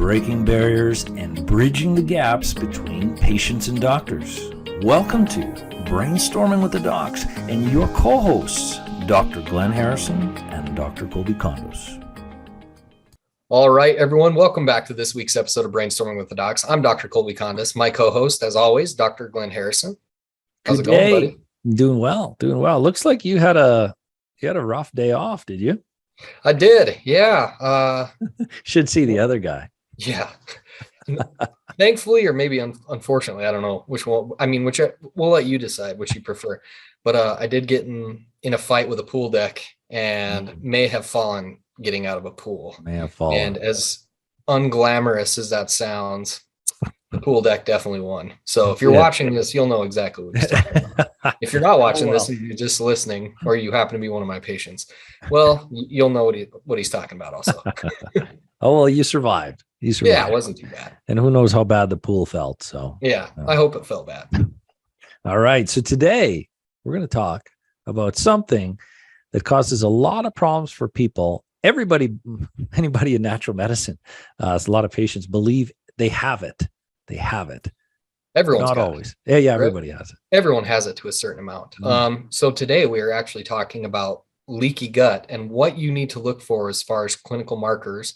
breaking barriers and bridging the gaps between patients and doctors. Welcome to Brainstorming with the Docs and your co-hosts, Dr. Glenn Harrison and Dr. Kolby Condos. All right, everyone, welcome back to this week's episode of Brainstorming with the Docs. I'm Dr. Kolby Condos, my co-host, as always, Dr. Glenn Harrison. How's it going, buddy? Doing well. Looks like you had a rough day off, did you? I did, yeah. Should see the other guy. Yeah. Thankfully, or maybe unfortunately, I don't know which one. I mean, we'll let you decide which you prefer. But I did get in a fight with a pool deck and may have fallen getting out of a pool. May have fallen. And as unglamorous as that sounds, the pool deck definitely won. So if you're watching this, you'll know exactly what he's talking about. If you're not watching this and you're just listening, or you happen to be one of my patients, well, you'll know what he's talking about also. Oh, well, you survived. Yeah, it wasn't too bad. And who knows how bad the pool felt. So yeah, I hope it felt bad. All right. So today we're going to talk about something that causes a lot of problems for people. Anybody in natural medicine, a lot of patients believe they have it. They have it. Everyone's not always. Yeah, everybody has it. Everyone has it to a certain amount. So today we are actually talking about leaky gut and what you need to look for as far as clinical markers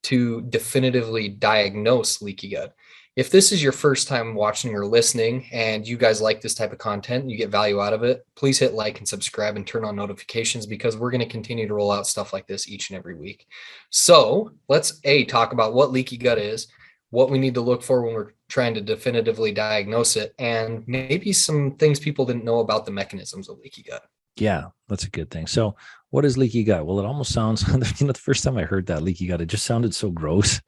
to definitively diagnose leaky gut. If this is your first time watching or listening and you guys like this type of content and you get value out of it, please hit like and subscribe and turn on notifications because we're going to continue to roll out stuff like this each and every week. So let's talk about what leaky gut is, what we need to look for when we're trying to definitively diagnose it, and maybe some things people didn't know about the mechanisms of leaky gut. Yeah, that's a good thing. So what is leaky gut? Well, it almost sounds, the first time I heard that leaky gut, it just sounded so gross.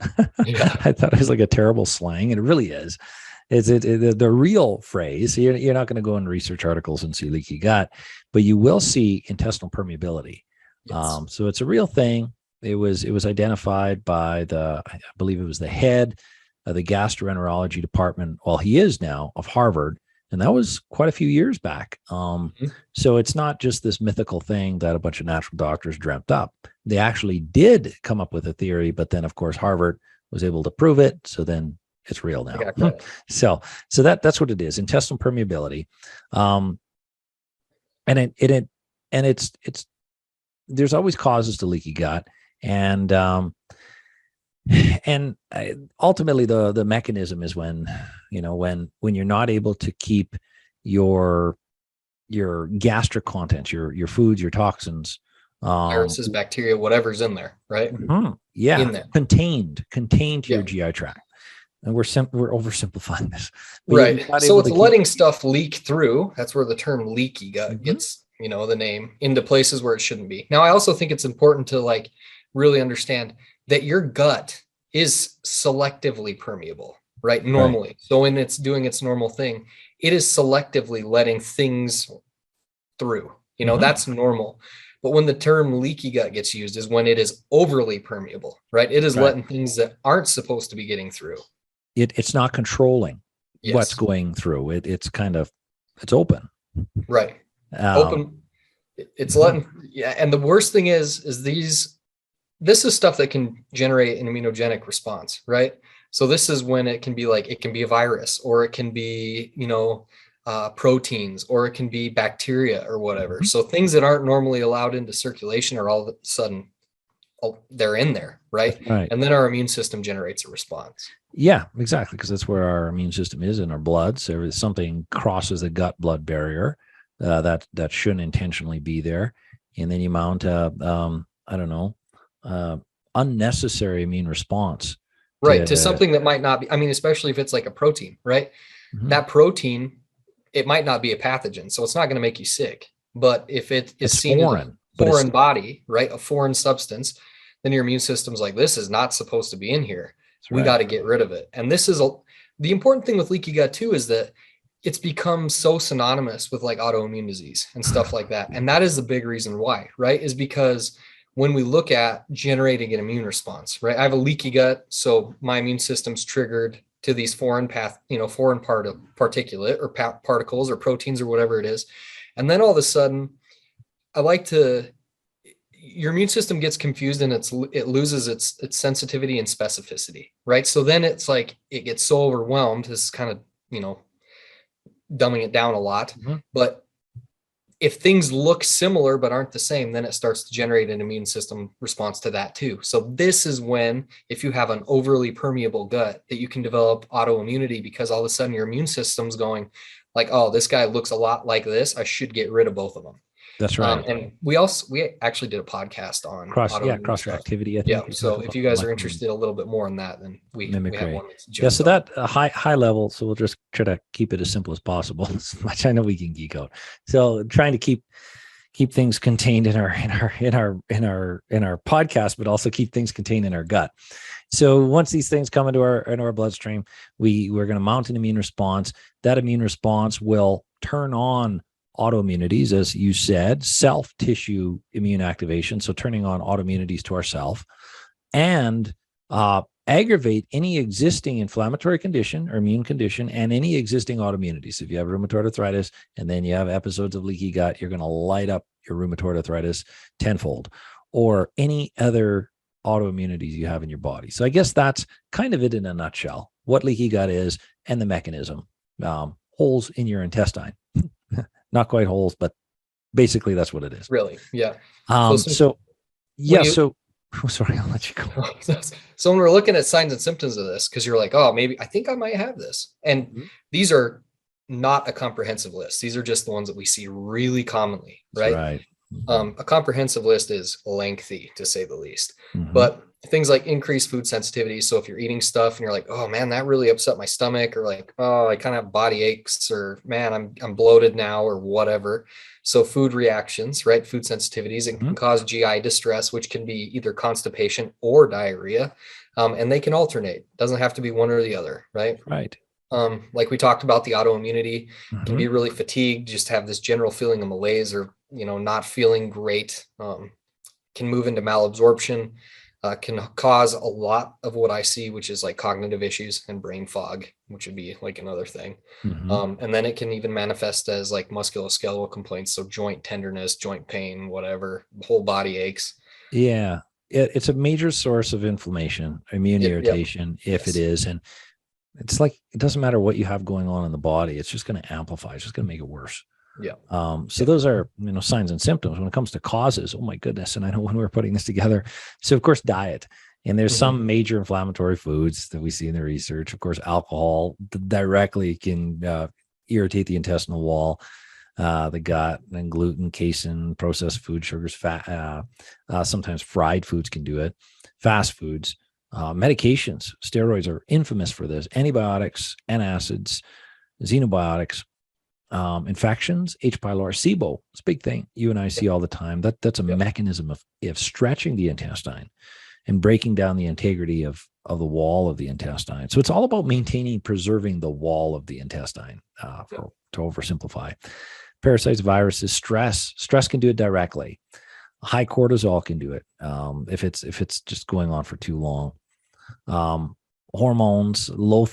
Yeah. I thought it was like a terrible slang, and it really is. The real phrase, you're not going to go and research articles and see leaky gut, but you will see intestinal permeability. Yes. So it's a real thing. It was identified by I believe it was the head of the gastroenterology department. Well, he is now, of Harvard. And that was quite a few years back. So it's not just this mythical thing that a bunch of natural doctors dreamt up. They actually did come up with a theory, but then of course Harvard was able to prove it. So then it's real now. So that's what it is: intestinal permeability. And it's there's always causes to leaky gut, and ultimately the mechanism is when you're not able to keep your gastric contents, your foods, your toxins, viruses, bacteria, whatever's in there, right? Yeah, in there. contained to your GI tract. And we're oversimplifying this, right? So it's letting stuff leak through. That's where the term leaky gut gets, the name, into places where it shouldn't be. Now, I also think it's important to really understand that your gut is selectively permeable, right? Normally. Right. So when it's doing its normal thing, it is selectively letting things through, that's normal. But when the term leaky gut gets used is when it is overly permeable, right? It is letting things that aren't supposed to be getting through. It's not controlling what's going through. It's open. Right. Open. It's letting, and the worst thing is this is stuff that can generate an immunogenic response, right? So this is when it can be it can be a virus, or it can be, proteins, or it can be bacteria or whatever. So things that aren't normally allowed into circulation are all of a sudden, they're in there, right? And then our immune system generates a response. Yeah, exactly. Because that's where our immune system is, in our blood. So if something crosses the gut-blood barrier, that shouldn't intentionally be there. And then you mount unnecessary immune response. To something that might not be, especially if it's like a protein, right? That protein, it might not be a pathogen, so it's not going to make you sick. But if it is seen as a foreign body, right? A foreign substance, then your immune system's like, this is not supposed to be in here. We got to get rid of it. And this is the important thing with leaky gut too, is that it's become so synonymous with autoimmune disease and stuff like that. And that is the big reason why, right? Is because when we look at generating an immune response, right? I have a leaky gut, so my immune system's triggered to these foreign particulate or particles or proteins or whatever it is. And then all of a sudden, I like to, your immune system gets confused and it loses its sensitivity and specificity, right? So then it's like it gets so overwhelmed. This is kind of, dumbing it down a lot, but if things look similar but aren't the same, then it starts to generate an immune system response to that too. So this is when, if you have an overly permeable gut, that you can develop autoimmunity, because all of a sudden your immune system's going like, oh, this guy looks a lot like this, I should get rid of both of them. That's right. And we actually did a podcast on cross-reactivity. I think. Yeah. So if you guys are interested a little bit more in that, then we have one. So that high level. So we'll just try to keep it as simple as possible. As much I know we can geek out. So trying to keep things contained in our podcast, but also keep things contained in our gut. So once these things come into our bloodstream, we're going to mount an immune response. That immune response will turn on autoimmunities, as you said, self-tissue immune activation, so turning on autoimmunities to ourself, and aggravate any existing inflammatory condition or immune condition and any existing autoimmunities. If you have rheumatoid arthritis and then you have episodes of leaky gut, you're going to light up your rheumatoid arthritis tenfold, or any other autoimmunities you have in your body. So I guess that's kind of it in a nutshell, what leaky gut is and the mechanism. Holes in your intestine. Not quite holes, but basically that's what it is. Really? Yeah. Sorry, I'll let you go. So when we're looking at signs and symptoms of this, because you're like, oh, maybe I think I might have this. And these are not a comprehensive list. These are just the ones that we see really commonly, right? Right. A comprehensive list is lengthy, to say the least. But things like increased food sensitivity. So if you're eating stuff and you're like, oh man, that really upset my stomach, or like, oh, I kind of have body aches, or man, I'm bloated now, or whatever. So food reactions, right? Food sensitivities, it can cause GI distress, which can be either constipation or diarrhea. And they can alternate. Doesn't have to be one or the other, right? Right. Like we talked about, the autoimmunity can be really fatigued, just have this general feeling of malaise, or, not feeling great. Can move into malabsorption. Can cause a lot of what I see, which is like cognitive issues and brain fog, which would be like another thing. And then it can even manifest as like musculoskeletal complaints. So joint tenderness, joint pain, whatever, whole body aches. Yeah. It's a major source of inflammation, immune irritation, if it is. And it's like, it doesn't matter what you have going on in the body. It's just going to amplify. It's just going to make it worse. Yeah. So those are, signs and symptoms. When it comes to causes, oh my goodness. And I know when we were putting this together, so of course, diet, and there's some major inflammatory foods that we see in the research. Of course, alcohol directly can irritate the intestinal wall, the gut, and gluten, casein, processed food, sugars, fat, sometimes fried foods can do it. Fast foods, medications, steroids are infamous for this. Antibiotics, antacids, xenobiotics, infections, H. pylori, SIBO. It's a big thing you and I see all the time. That's a mechanism of stretching the intestine and breaking down the integrity of the wall of the intestine. So it's all about preserving the wall of the intestine, to oversimplify. Parasites, viruses, stress can do it directly. High cortisol can do it if it's just going on for too long. Hormones, low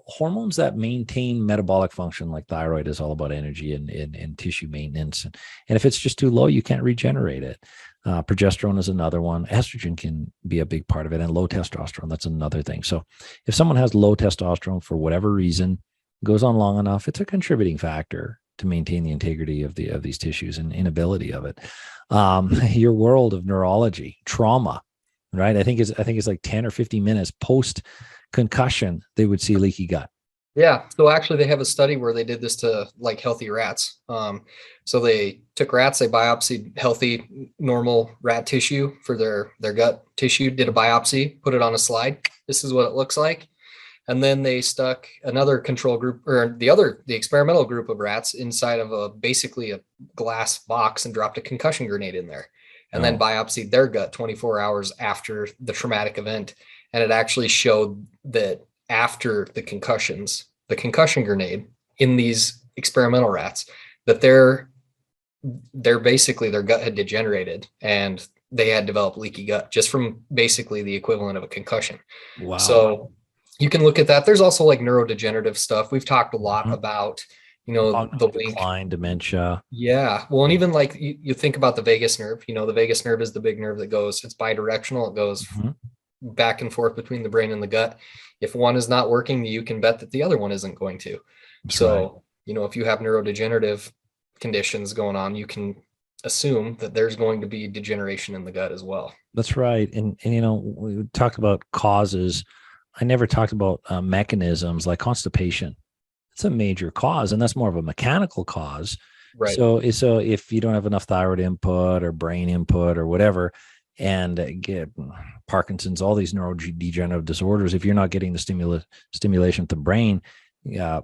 hormones that maintain metabolic function, like thyroid, is all about energy and tissue maintenance. And if it's just too low, you can't regenerate it. Progesterone is another one. Estrogen can be a big part of it, and low testosterone, that's another thing. So if someone has low testosterone for whatever reason, goes on long enough, it's a contributing factor to maintain the integrity of these tissues and inability of it. Your world of neurology, trauma, right? I think it's like 10 or 15 minutes post concussion, they would see leaky gut. Yeah. So actually they have a study where they did this to like healthy rats. So they took rats, they biopsied healthy, normal rat tissue for their gut tissue, did a biopsy, put it on a slide. This is what it looks like. And then they stuck another control group, or the experimental group of rats, inside of basically a glass box, and dropped a concussion grenade in there, and then biopsied their gut 24 hours after the traumatic event. And it actually showed that after the concussion grenade in these experimental rats, that their gut had degenerated and they had developed leaky gut just from basically the equivalent of a concussion. Wow. So you can look at that. There's also like neurodegenerative stuff. We've talked a lot about, the link. Decline, dementia. Yeah. Well, and even like you think about the vagus nerve, the vagus nerve is the big nerve that goes, it's bidirectional. It goes back and forth between the brain and the gut. If one is not working, you can bet that the other one isn't going to. That's so, right. If you have neurodegenerative conditions going on, you can assume that there's going to be degeneration in the gut as well. That's right. And we talked about causes. I never talked about mechanisms like constipation. It's a major cause, and that's more of a mechanical cause. Right. So if you don't have enough thyroid input or brain input or whatever, and get Parkinson's, all these neurodegenerative disorders, if you're not getting the stimulation of the brain,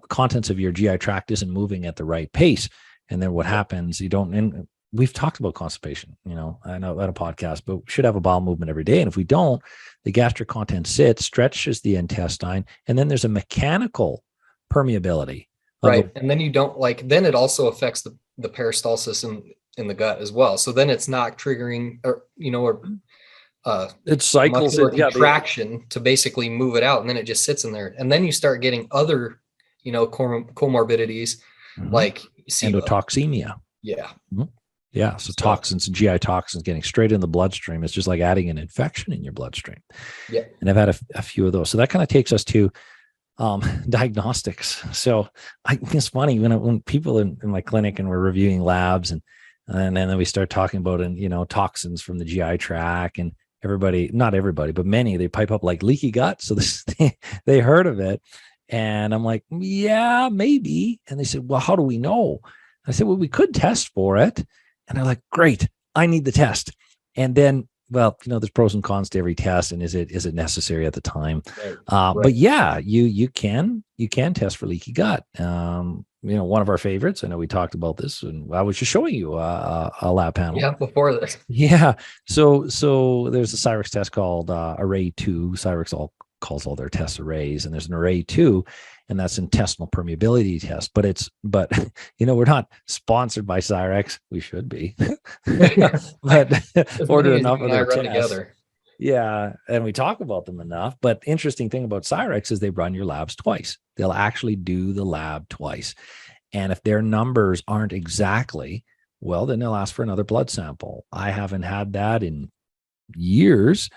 contents of your GI tract isn't moving at the right pace. And then what happens, and we've talked about constipation, I know at a podcast, but we should have a bowel movement every day. And if we don't, the gastric content stretches the intestine, and then there's a mechanical permeability. Right. And then you don't then it also affects the peristalsis in the gut as well. So then it's not triggering it cycles contraction to basically move it out. And then it just sits in there. And then you start getting other, comorbidities like SIBO. Endotoxemia. Yeah. Mm-hmm. Yeah. So toxins and GI toxins getting straight in the bloodstream. It's just like adding an infection in your bloodstream. Yeah. And I've had a few of those. So that kind of takes us to diagnostics. So it's funny when people in my clinic and we're reviewing labs and then we start talking about toxins from the GI tract, and not everybody, but many, they pipe up like leaky gut. So they heard of it. And I'm like, yeah, maybe. And they said, well, how do we know? I said, well, we could test for it. And they're like, great, I need the test. And then, well, there's pros and cons to every test, and is it necessary at the time? Right. But yeah, you can test for leaky gut. One of our favorites. I know we talked about this, and I was just showing you a lab panel. Yeah, before this. Yeah. So there's a Cyrex test called Array 2. Cyrex calls all their tests arrays, and there's an Array 2, and that's intestinal permeability test. But we're not sponsored by Cyrex. We should be, but order enough of their tests. Together. Yeah, and we talk about them enough. But interesting thing about Cyrex is they run your labs twice. They'll actually do the lab twice, and if their numbers aren't exactly, well, then they'll ask for another blood sample. I haven't had that in years.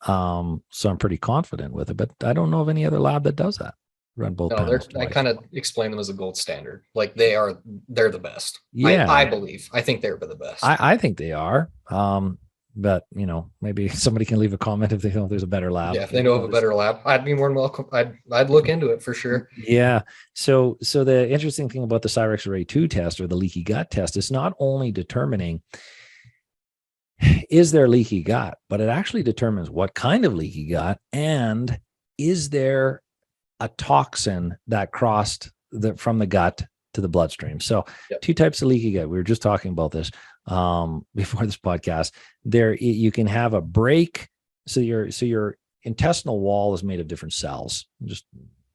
So I'm pretty confident with it, but I don't know of any other lab that does that. Run both. No, I kind of explain them as a gold standard. Like they're the best. Yeah, I believe. I think they're the best. I think they are. But maybe somebody can leave a comment if they know there's a better lab. Yeah, if they know of a better lab, I'd be more than welcome. I'd look into it for sure. Yeah. So the interesting thing about the Cyrex Array 2 test or the leaky gut test is not only determining is there leaky gut, but it actually determines what kind of leaky gut, and is there a toxin that crossed from the gut to the bloodstream. So Two types of leaky gut. We were just talking about this before this podcast. There you can have a break. So your intestinal wall is made of different cells. Just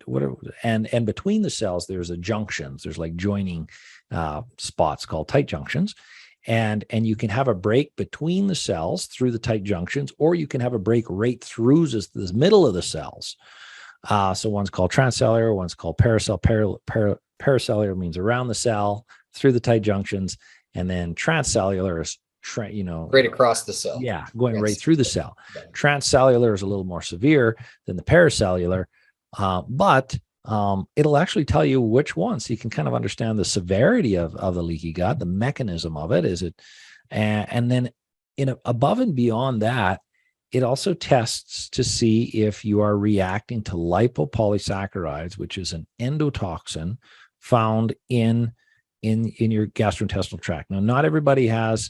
whatever, and between the cells there's a junctions. There's like joining spots called tight junctions. And you can have a break between the cells through the tight junctions, or you can have a break right through the middle of the cells. So one's called transcellular, one's called paracellular. Paracellular means around the cell through the tight junctions, and then transcellular is right across the cell. Yeah, going right through the cell. Transcellular is a little more severe than the paracellular, but it'll actually tell you which one, so you can kind of understand the severity of the leaky gut, the mechanism of it. Is it, and then above and beyond that, it also tests to see if you are reacting to lipopolysaccharides, which is an endotoxin found in your gastrointestinal tract. Now, not everybody has,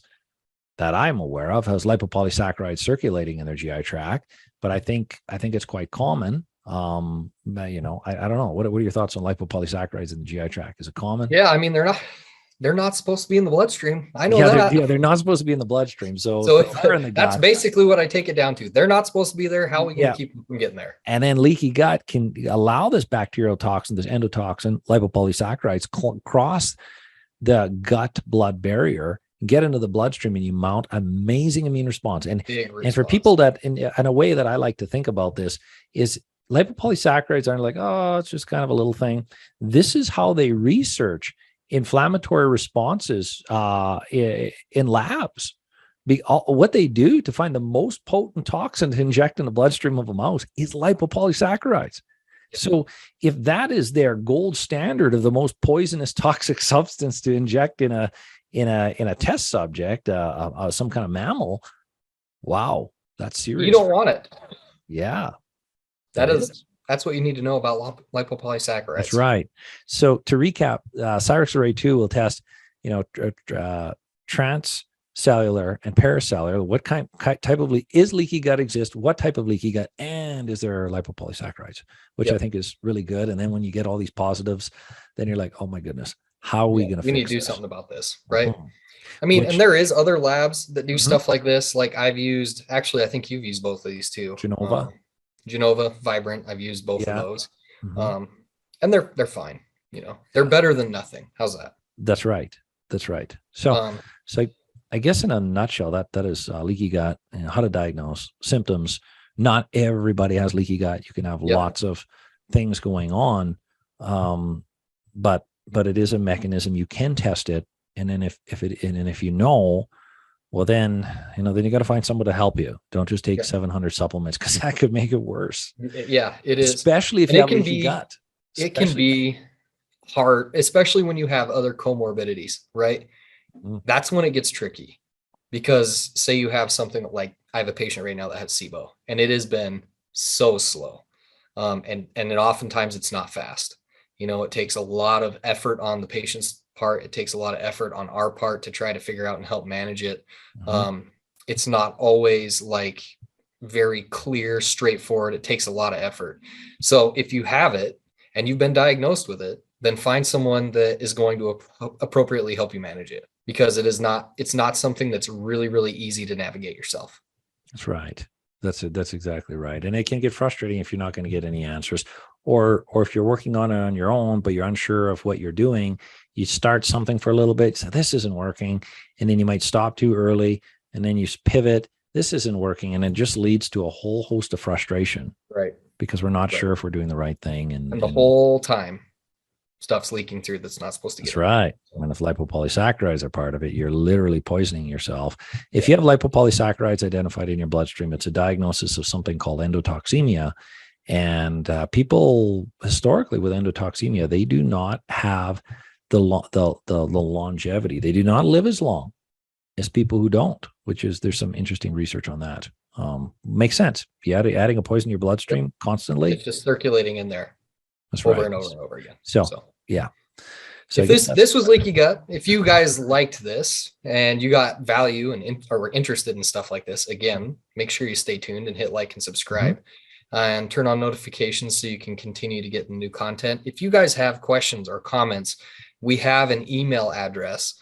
that I'm aware of, has lipopolysaccharides circulating in their GI tract, but I think it's quite common. I don't know. What are your thoughts on lipopolysaccharides in the GI tract? Is it common? Yeah, I mean, they're not supposed to be in the bloodstream. I know that. They're not supposed to be in the bloodstream. So that's basically what I take it down to. They're not supposed to be there. How are we going to keep them from getting there? And then leaky gut can allow this bacterial toxin, this endotoxin, lipopolysaccharides, cross the gut-blood barrier, get into the bloodstream, and you mount amazing immune response. And for people that, in a way that I like to think about this, is lipopolysaccharides aren't like, oh, it's just kind of a little thing. This is how they research inflammatory responses in labs. What they do to find the most potent toxin to inject in the bloodstream of a mouse is lipopolysaccharides. So if that is their gold standard of the most poisonous toxic substance to inject in a test subject, some kind of mammal, wow, that's serious. You don't want it. Yeah. That's what you need to know about lipopolysaccharides. That's right. So to recap, Cyrex Array 2 will test, transcellular and paracellular. What type of is leaky gut exist? What type of leaky gut? And is there lipopolysaccharides? Which I think is really good. And then when you get all these positives, then you're like, oh my goodness, how are we going to fix this? We need to do something about this, right? I mean, and there is other labs that do stuff like this. Like I've used, actually, I think you've used both of these too. Genova, Vibrant. I've used both of those. And they're fine. They're better than nothing. How's that? That's right. So, I guess in a nutshell, that is leaky gut, how to diagnose symptoms. Not everybody has leaky gut. You can have lots of things going on. But it is a mechanism. You can test it. And then if you know, well, then you got to find someone to help you. Don't just take 700 supplements, because that could make it worse. Yeah, it is. Especially if you have leaky gut. It can be hard, especially when you have other comorbidities, right? That's when it gets tricky, because say you have something like, I have a patient right now that has SIBO, and it has been so slow. And oftentimes it's not fast. It takes a lot of effort on the patient's part. It takes a lot of effort on our part to try to figure out and help manage it. It's not always like very clear, straightforward. It takes a lot of effort. So if you have it and you've been diagnosed with it, then find someone that is going to appropriately help you manage it, because it's not something that's really, really easy to navigate yourself. That's right. That's exactly right. And it can get frustrating if you're not going to get any answers, or if you're working on it on your own, but you're unsure of what you're doing. You start something for a little bit, say, this isn't working. And then you might stop too early, and then you pivot. This isn't working. And it just leads to a whole host of frustration. Right. Because we're not sure if we're doing the right thing. And the whole time stuff's leaking through that's not supposed to get. That's right. And if lipopolysaccharides are part of it, you're literally poisoning yourself. If you have lipopolysaccharides identified in your bloodstream, it's a diagnosis of something called endotoxemia. And people historically with endotoxemia, they do not have the longevity. They do not live as long as people who don't, there's some interesting research on that. Makes sense. If you're adding a poison in your bloodstream constantly, it's just circulating in there. That's over right. and over and over again. So yeah. So if this was Leaky Gut, if you guys liked this and you got value or were interested in stuff like this, again, make sure you stay tuned and hit like and subscribe. And turn on notifications so you can continue to get the new content. If you guys have questions or comments, we have an email address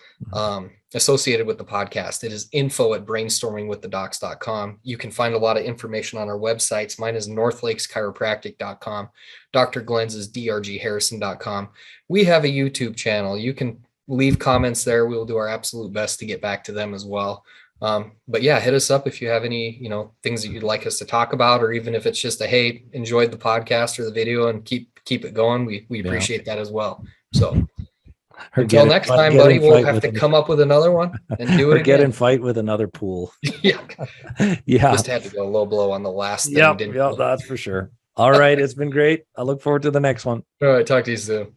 associated with the podcast. It is info@brainstormingwiththedocs.com. You can find a lot of information on our websites. Mine is northlakescheropractic.com. Dr. Glenn's is drgharrison.com. We have a YouTube channel. You can leave comments there. We'll do our absolute best to get back to them as well. But yeah, hit us up if you have any, things that you'd like us to talk about, or even if it's just hey, enjoyed the podcast or the video and keep it going. We appreciate that as well. So until next time, buddy, we'll have to come up with another one and do it again. Get in fight with another pool. Yeah. Just had to go low blow on the last thing. Yeah, that's for sure. All right. It's been great. I look forward to the next one. All right. Talk to you soon.